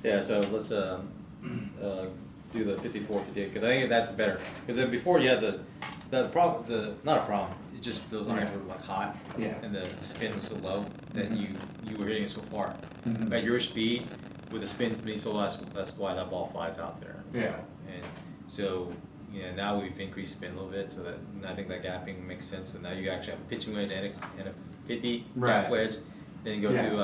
Yeah, so let's do the 54, 58, because I think that's better. Because then before you had the problem, not a problem, it's just those irons were like hot. Yeah. And the spin was so low that you were hitting it so far. Mhm. At your speed, with the spins being so low, that's why that ball flies out there. Yeah. And so, now we've increased spin a little bit, so that and I think that gapping makes sense. So now you actually have a pitching wedge and a 50 gap wedge. Then you go to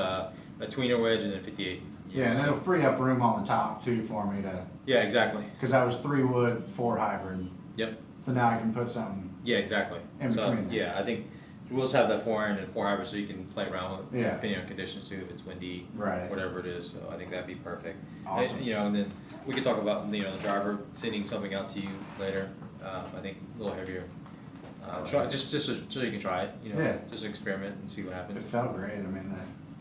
a tweener wedge and then 58. Yeah, and it'll free up room on the top too for me to. Yeah, exactly. Because I was 3 wood, 4 hybrid. Yep. So now I can put something. Yeah, exactly. In between there. Yeah, I think we'll just have that 4 iron and 4 hybrid so you can play around with Yeah. depending on conditions too, if it's windy, Right. whatever it is. So I think that'd be perfect. Awesome. And, and then we could talk about the driver sending something out to you later. I think a little heavier. Try just so you can try it. Yeah. Just experiment and see what It happens. felt great. I mean,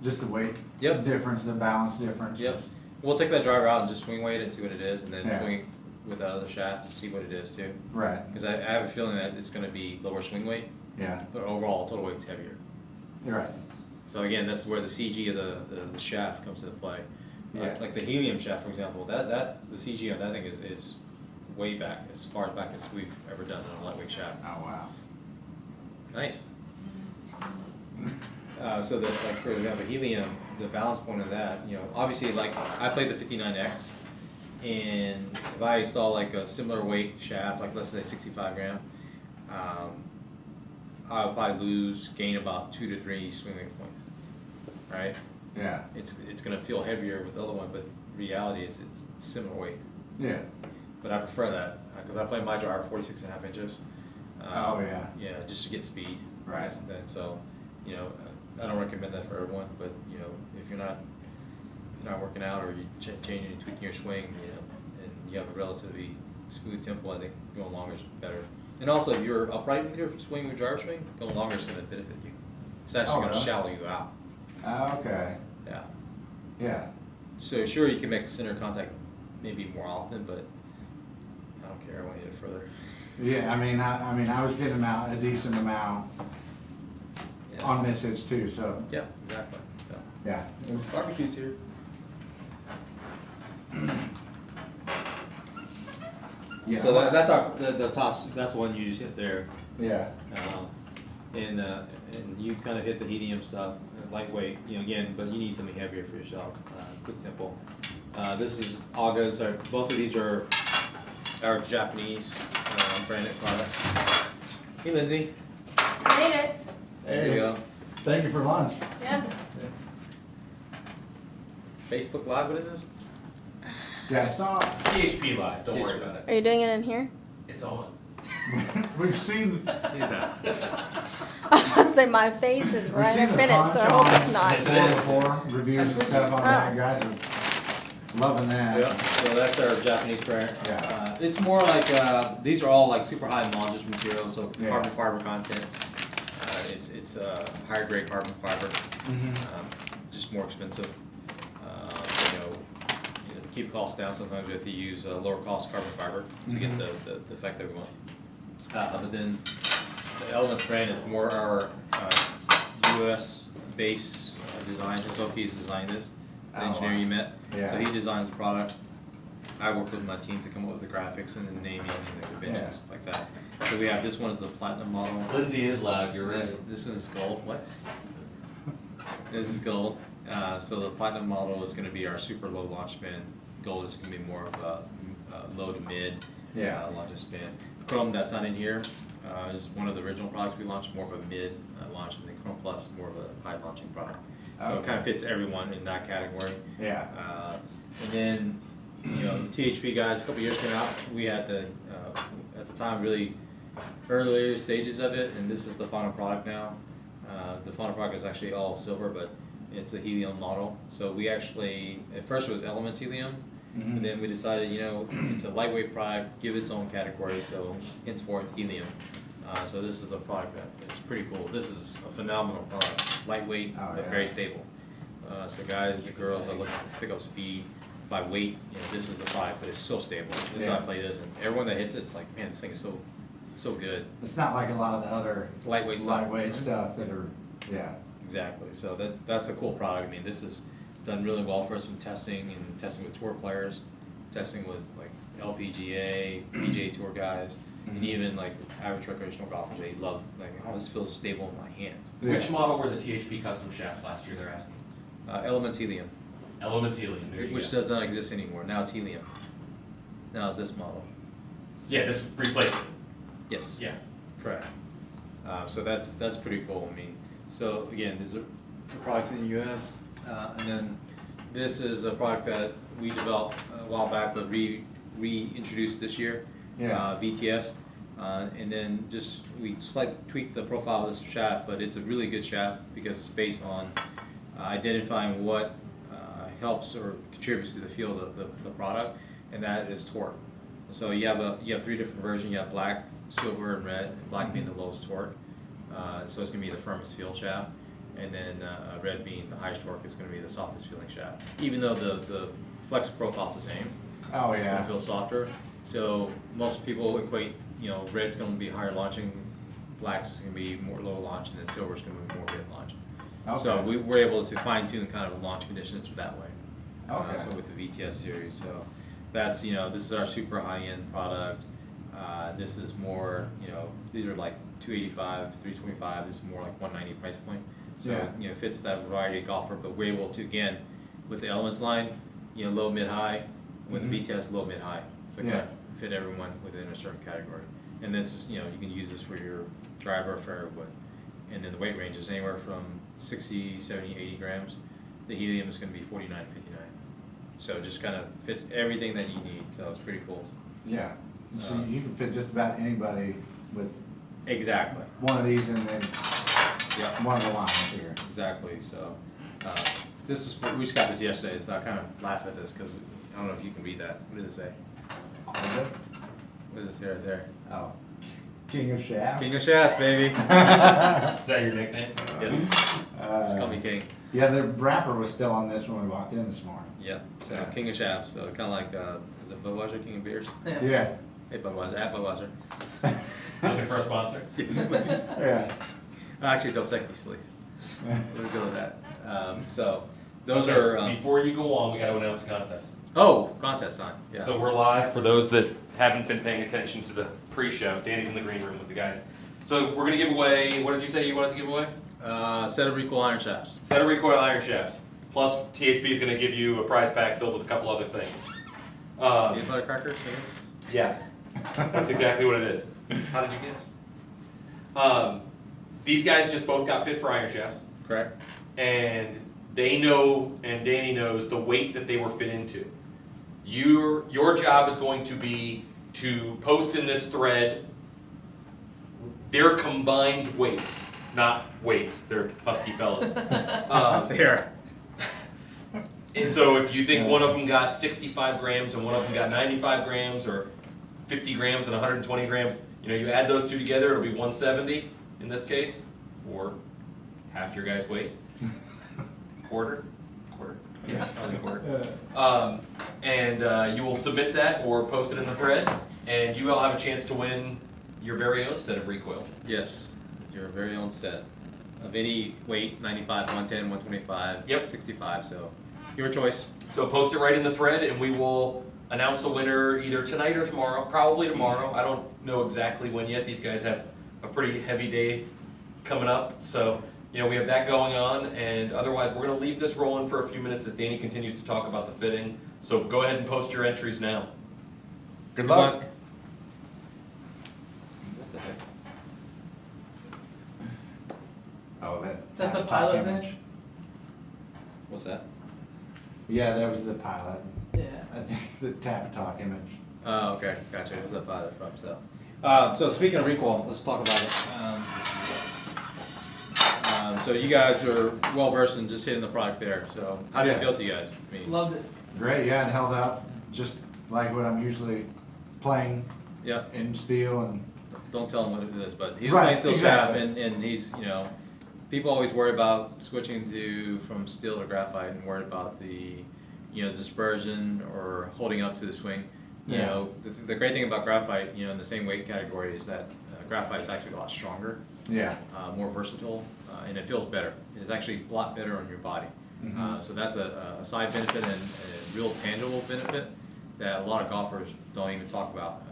just the weight Yep. difference, the balance difference. Yep. We'll take that driver out and just swing weight it and see what it is, and then Yeah. swing it with the other shaft to see what it is too. Right. Because I have a feeling that it's going to be lower swing weight, Yeah. but overall total weight's heavier. You're right. So again, that's where the CG of the shaft comes into play. Yeah. Like the helium shaft, for example, the CG on that thing is way back, as far back as we've ever done on a lightweight shaft. Oh wow. Nice. So that, like, for example, helium, the balance point of that, obviously, like, I played the 59X, and if I saw like a similar weight shaft, like let's say 65 gram, I would probably gain about 2 to 3 swing weight points, right? Yeah. It's gonna feel heavier with the other one, but reality is it's similar weight. Yeah. But I prefer that, because I play my driver 46.5 inches. Oh yeah. Yeah, just to get speed. Right. And so, I don't recommend that for everyone, but if you're not working out or you changing, tweaking your swing, and you have a relatively smooth tempo, I think going longer is better. And also, if you're upright with your swing, your driver swing, going longer is going to benefit you. It's actually going to really? shallow you out. Okay. Yeah. Yeah. So sure, you can make center contact maybe more often, but I don't care. I want to hit it further. Yeah. I mean, I was getting them out a decent amount Yeah. on miss hits too. So Yeah, exactly. So. yeah. It was, Barbecue's here. yeah. So that's the toss. That's the one you just hit there, Yeah. and you kind of hit the helium stuff, lightweight. Again, but you need something heavier for yourself. Quick tempo. This is all good. So both of these are our Japanese branded products. Hey, Lindsay. Made it. There you go. Thank you for lunch. Yeah. Facebook Live. What is this? Yeah, I saw. THP Live, don't worry about it. Are you doing it in here? It's on. We've seen. Who's that? I was about to say my face is We've right seen up the in it, so I hope it's not. Yes, it is. before reviews and stuff on that. Guys are loving that. Yeah. So that's our Japanese brand. Yeah. It's more like these are all like super high modular materials, so Yeah. carbon fiber content. It's higher grade carbon fiber, just more expensive. To keep costs down, sometimes we have to use lower cost carbon fiber to get the effect that we want. But then the Elements brand is more our US based design. SOP has designed this. The Oh, engineer wow. you met. Yeah. So he designs the product. I work with my team to come up with the graphics and the naming and the conventions, stuff like that. So we have this one is the platinum model. Lindsay is loud, you're right. This is gold. What? This is gold. So the platinum model is going to be our super low launch spin. Gold is going to be more of a low to mid launch spin. Chrome, that's not in here, is one of the original products we launched, more of a mid launch, and then Chrome Plus, more of a high launching product. So it kind of fits everyone in that category. Yeah. And then, THP guys, a couple years came out, we had at the time, really earlier stages of it, and this is the final product now. The final product is actually all silver, but it's a helium model. So we actually, at first it was Elements helium, and then we decided, it's a lightweight product, give it its own category, so henceforth helium. So this is the product that it's pretty cool. This is a phenomenal product, lightweight, but very stable. So guys and girls that look to pick up speed by weight, this is the product, but it's so stable. This is how I play this, and everyone that hits it, it's like, man, this thing is so good. It's not like a lot of the other Lightweight stuff. stuff that are. Yeah. Exactly. So that's a cool product. I mean, this is done really well for us from testing with tour players, testing with like LPGA, PGA Tour guys, and even like average recreational golfers. They love like, oh, this feels stable in my hands. Which model were the THP custom shafts last year? They're asking. Elements helium, Elements helium. There you which go. does not exist anymore. Now it's helium. Now it's this model. Yeah, this replaced it. Yes. Yeah. Correct. So that's pretty cool. I mean, so again, these are the products in the U.S. And then this is a product that we developed a while back, but reintroduced this year. Yeah. VTS. And then just we slightly tweaked the profile of this shaft, but it's a really good shaft because it's based on identifying what helps or contributes to the feel of the product, and that is torque. So you have 3 different versions. You have black, silver, and red. And black being the lowest torque, so it's going to be the firmest feel shaft, and then red being the highest torque. It's going to be the softest feeling shaft. Even though the flex profile is the same, Oh, it's going yeah. to feel softer. So most people equate, red's going to be higher launching, black's going to be more low launch, and then silver's going to be more mid launch. So Okay. we were able to fine tune kind of launch conditions that way. Okay. So with the VTS series, so that's this is our super high end product. This is more these are like 285, 325. This is more like 190 price point. So Yeah. fits that variety of golfer. But we're able to again with the Elements line, low, mid, high. With the VTS, low, mid, high. So it kind of fit everyone within a certain category. And this is you can use this for your driver, fairwood. And then the weight range is anywhere from 60, 70, 80 grams. The helium is going to be 49, 59. So it just kind of fits everything that you need. So it's pretty cool. Yeah. So you can fit just about anybody with Exactly. one of these and then Yeah. one of the lines here. Exactly. So this is we just got this yesterday. So I kind of laugh at this because I don't know if you can read that. What does it say? Is it? What does it say right there? Oh. King of Shaft. King of Shafts, baby. Is that your nickname? Yes. Just call me King. Yeah, the wrapper was still on this when we walked in this morning. Yeah. So Yeah. King of Shafts. So kind of like is it Budweiser, King of Beers? Yeah. Hey Budweiser, at Budweiser. Looking for a sponsor? Yes, please. Yeah. Actually, Dos Equis, please. We'll go with that. So those Okay, are. Before you go on, we got to announce a contest. Oh, contest time. Yeah. So we're live for those that haven't been paying attention to the pre-show. Danny's in the green room with the guys. So we're going to give away, what did you say you wanted to give away? Set of recoil iron shafts. Set of recoil iron shafts. Plus THP is going to give you a prize pack filled with a couple other things. Peanut butter crackers, I guess. Yes, that's exactly what it is. How did you guess? These guys just both got fit for iron shafts, Correct. and they know, and Danny knows, the weight that they were fit into. Your job is going to be to post in this thread their combined weights, not weights, they're husky fellas. Here. And so if you think one of them got 65 grams and one of them got 95 grams or 50 grams and 120 grams, you add those two together, it'll be 170 in this case, or half your guy's weight. Quarter? Yeah, probably quarter. And you will submit that or post it in the thread, and you will have a chance to win your very own set of recoil. Yes, your very own set of any weight, 95, 110, 125, Yep. 65. So your choice. So post it right in the thread, and we will announce the winner either tonight or tomorrow, probably tomorrow. I don't know exactly when yet. These guys have a pretty heavy day coming up, so we have that going on, and otherwise we're going to leave this rolling for a few minutes as Danny continues to talk about the fitting. So go ahead and post your entries now. Good luck. What the heck? Oh, Is that the top pilot image. bench? What's that? Yeah, that was the pilot. Yeah. I think the tap talk image. Oh, okay, gotcha. It was up by the front, so. So speaking of recoil, let's talk about it. So you guys are well versed in just hitting the product there. So how did it feel to you guys? I mean, Loved it. Great, yeah, it held up just like what I'm usually playing yeah. in steel and Don't tell him what it is, but he's Right, playing steel shaft, exactly. and he's people always worry about switching from steel to graphite and worried about the dispersion or holding up to the swing. Yeah. The great thing about graphite, in the same weight category, is that graphite is actually a lot stronger, yeah. more versatile, and it feels better. It's actually a lot better on your body. So that's a side benefit and a real tangible benefit that a lot of golfers don't even talk about.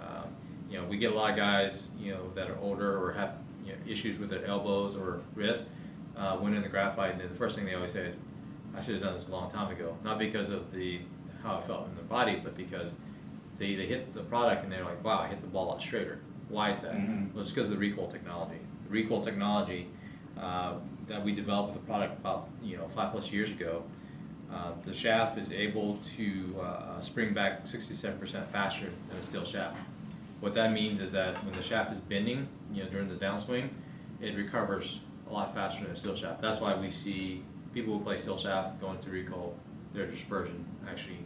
You know, we get a lot of guys, you know, that are older or have, you know, issues with their elbows or wrists, winning the graphite, and then the first thing they always say is, I should have done this a long time ago. Not because of how it felt in their body, but because they hit the product and they're like, wow, I hit the ball a lot straighter. Why is that? Well, it's because of the recoil technology. The recoil technology that we developed with the product about 5+ years ago, the shaft is able to spring back 67% faster than a steel shaft. What that means is that when the shaft is bending, during the downswing, it recovers a lot faster than a steel shaft. That's why we see people who play steel shaft going to recoil, their dispersion actually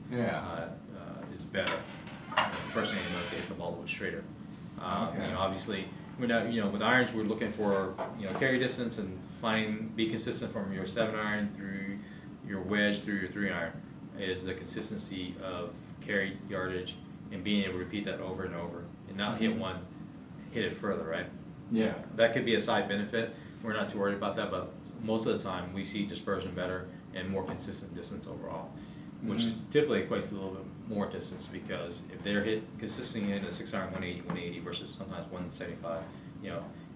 is better. That's the first thing you notice, they hit the ball a little straighter. Obviously, we're not, with irons, we're looking for carry distance and be consistent from your 7-iron through your wedge through your 3-iron is the consistency of carry yardage and being able to repeat that over and over and not hit it further, right? Yeah. That could be a side benefit. We're not too worried about that, but most of the time we see dispersion better and more consistent distance overall, which typically equates to a little bit more distance because if they're hit consistently in a 6-iron 180 versus sometimes 175,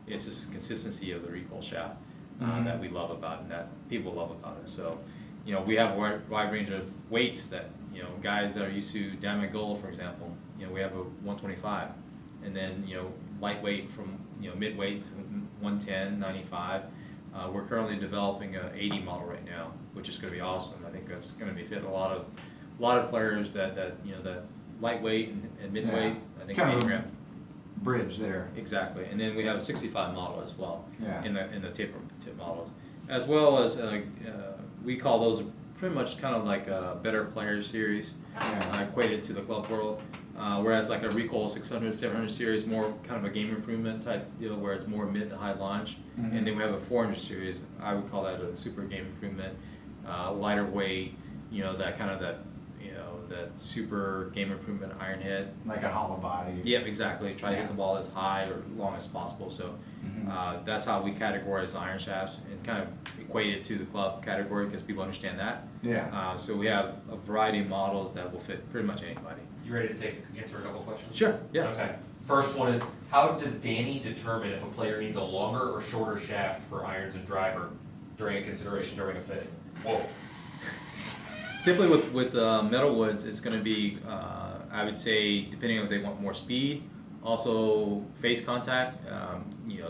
it's just consistency of the recoil shaft that we love about it and that people love about it. So, we have a wide range of weights that, guys that are used to diamond gold, for example, we have a 125, and then, lightweight from, midweight to 110, 95. We're currently developing a 80 model right now, which is going to be awesome. I think that's going to be fit a lot of players that lightweight and midweight. I think 80 gram bridge there. Exactly, and then we have a 65 model as well. Yeah. In the tip models, as well as we call those pretty much kind of like a better players series, equated to the club world. Whereas like a recoil 600, 700 series, more kind of a game improvement type deal where it's more mid to high launch. And then we have a 400 series, I would call that a super game improvement, lighter weight, that kind of that super game improvement iron head. Like a hollow body. Yep, exactly. Try to hit the ball as high or long as possible. So that's how we categorize the iron shafts and kind of equate it to the club category because people understand that. Yeah. So we have a variety of models that will fit pretty much anybody. You ready to answer a couple questions? Sure, yeah. Okay. First one is, how does Danny determine if a player needs a longer or shorter shaft for irons and driver during a consideration during a fitting? Whoa. Typically with metal woods, it's going to be, I would say, depending on if they want more speed, also face contact,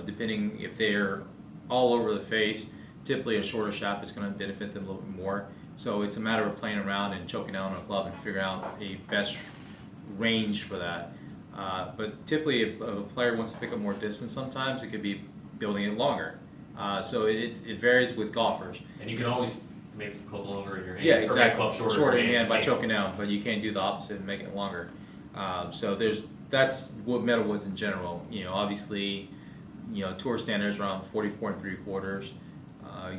depending if they're all over the face, typically a shorter shaft is going to benefit them a little bit more. So it's a matter of playing around and choking down on a club and figuring out a best range for that. But typically if a player wants to pick up more distance, sometimes it could be building it longer. So it varies with golfers. And you can always make the club longer in your hand. Yeah, exactly. Or make club shorter in your your hand by hands. choking down, but you can't do the opposite and make it longer. So that's metal woods in general. Obviously, tour standards around 44 3/4.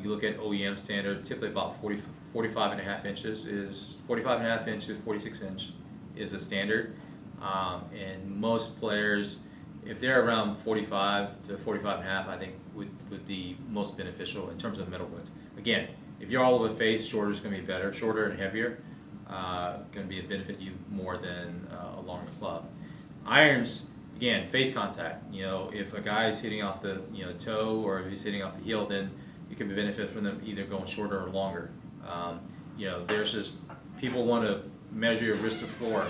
You look at OEM standard, typically about 45.5 inches is 45.5 inches, 46 inch is the standard. And most players, if they're around 45 to 45.5, I think would be most beneficial in terms of metal woods. Again, if you're all over the face, shorter is going to be better. Shorter and heavier going to be benefit you more than a longer club. Irons, again, face contact. If a guy's hitting off the toe or if he's hitting off the heel, then you can benefit from them either going shorter or longer. There's just people want to measure your wrist to floor.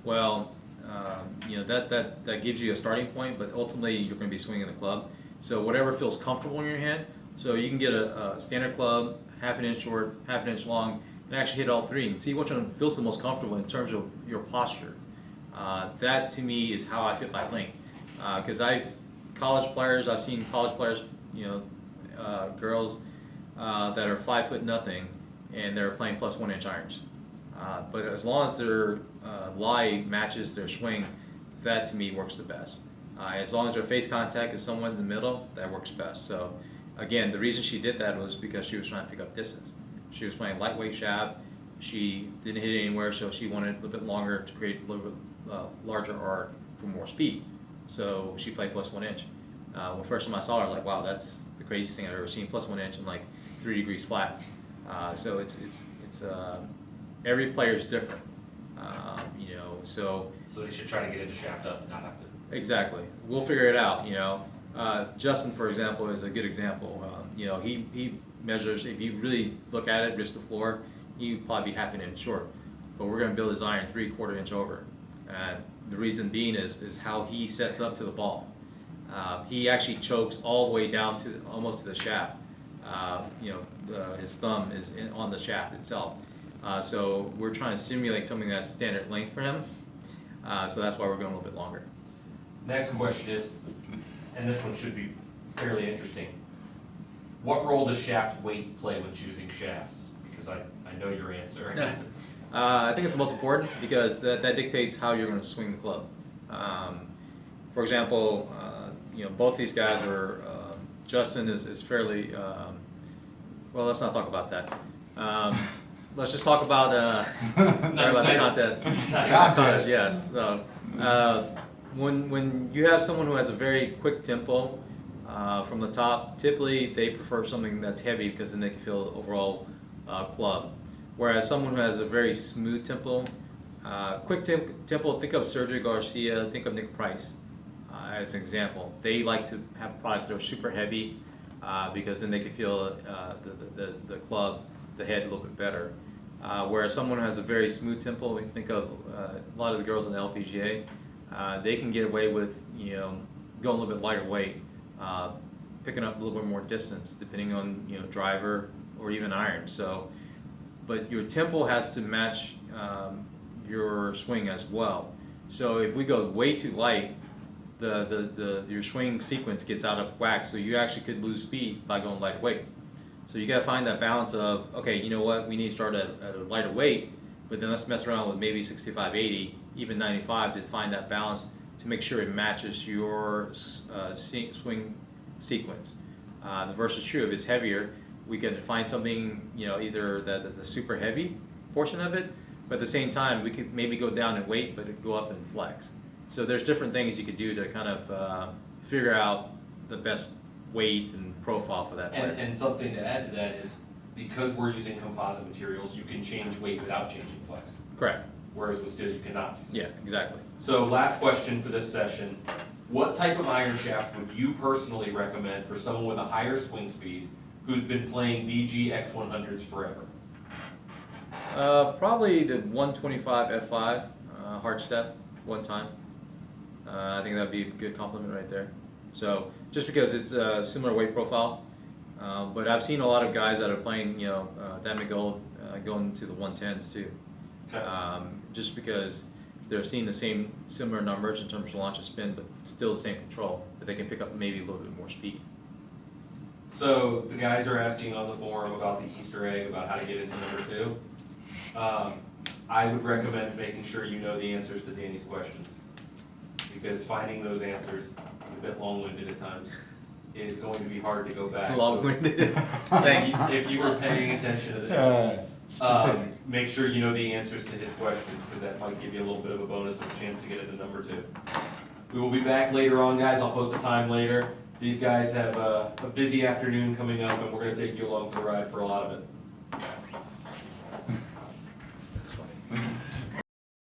Well, that gives you a starting point, but ultimately you're going to be swinging the club. So whatever feels comfortable in your hand. So you can get a standard club, half an inch short, half an inch long, and actually hit all three and see which one feels the most comfortable in terms of your posture. That to me is how I fit my length. Because I've seen college players, girls that are 5'0", and they're playing +1 inch irons. But as long as their lie matches their swing, that to me works the best. As long as their face contact is somewhat in the middle, that works best. So again, the reason she did that was because she was trying to pick up distance. She was playing lightweight shaft. She didn't hit it anywhere, so she wanted a little bit longer to create a little bit larger arc for more speed. So she played +1 inch. When first time I saw her, I was like, wow, that's the craziest thing I've ever seen. +1 inch and like 3 degrees flat. So it's every player is different. You know, so So they should try to get into shaft up, not have to. exactly, we'll figure it out. You know, Justin, for example, is a good example. You know, he measures. If you really look at it, just the floor, he'd probably be half an inch short. But we're going to build his iron 3/4 inch over, and the reason being is how he sets up to the ball. He actually chokes all the way down to almost to the shaft. You know, his thumb is on the shaft itself. So we're trying to simulate something that's standard length for him. So that's why we're going a little bit longer. Next question is, and this one should be fairly interesting. What role does shaft weight play when choosing shafts? Because I know your answer. I think it's the most important because that dictates how you're going to swing the club. For example, you know, both these guys are. Justin is fairly. Well, let's not talk about that. Let's just talk about sorry about the contest. Contest. Yes. So when you have someone who has a very quick tempo from the top, typically they prefer something that's heavy because then they can feel the overall club. Whereas someone who has a very smooth tempo, quick tempo, think of Sergio Garcia, think of Nick Price as an example. They like to have products that are super heavy because then they can feel the club, the head a little bit better. Whereas someone who has a very smooth tempo, we think of a lot of the girls in the LPGA, they can get away with, you know, going a little bit lighter weight, picking up a little bit more distance depending on, you know, driver or even iron. So, but your tempo has to match your swing as well. So if we go way too light, your swing sequence gets out of whack. So you actually could lose speed by going lightweight. So you got to find that balance of, okay, you know what, we need to start at a lighter weight, but then let's mess around with maybe 65, 80, even 95 to find that balance to make sure it matches your swing sequence. The verse is true. If it's heavier, we can find something, you know, either the super heavy portion of it, but at the same time, we could maybe go down in weight, but it go up in flex. So there's different things you could do to kind of figure out the best weight and profile for that player. And something to add to that is, because we're using composite materials, you can change weight without changing flex. Correct. Whereas with steel, you cannot. Yeah, exactly. So last question for this session. What type of iron shaft would you personally recommend for someone with a higher swing speed who's been playing DG X100s forever? Probably the 125 F5 hard step one time. I think that'd be a good compliment right there. So just because it's a similar weight profile, but I've seen a lot of guys that are playing, you know, Diamond Gold going to the 110s too. Okay. Just because they're seeing the similar numbers in terms of launch and spin, but still the same control, but they can pick up maybe a little bit more speed. So the guys are asking on the forum about the Easter egg, about how to get into number 2. I would recommend making sure you know the answers to Danny's questions, because finding those answers is a bit long-winded at times. It is going to be hard to go back. Long-winded. So Thanks. if you were paying attention to this, Specific. make sure you know the answers to his questions, because that might give you a little bit of a bonus of a chance to get into number 2. We will be back later on, guys. I'll post a time later. These guys have a busy afternoon coming up, and we're going to take you along for the ride for a lot of it.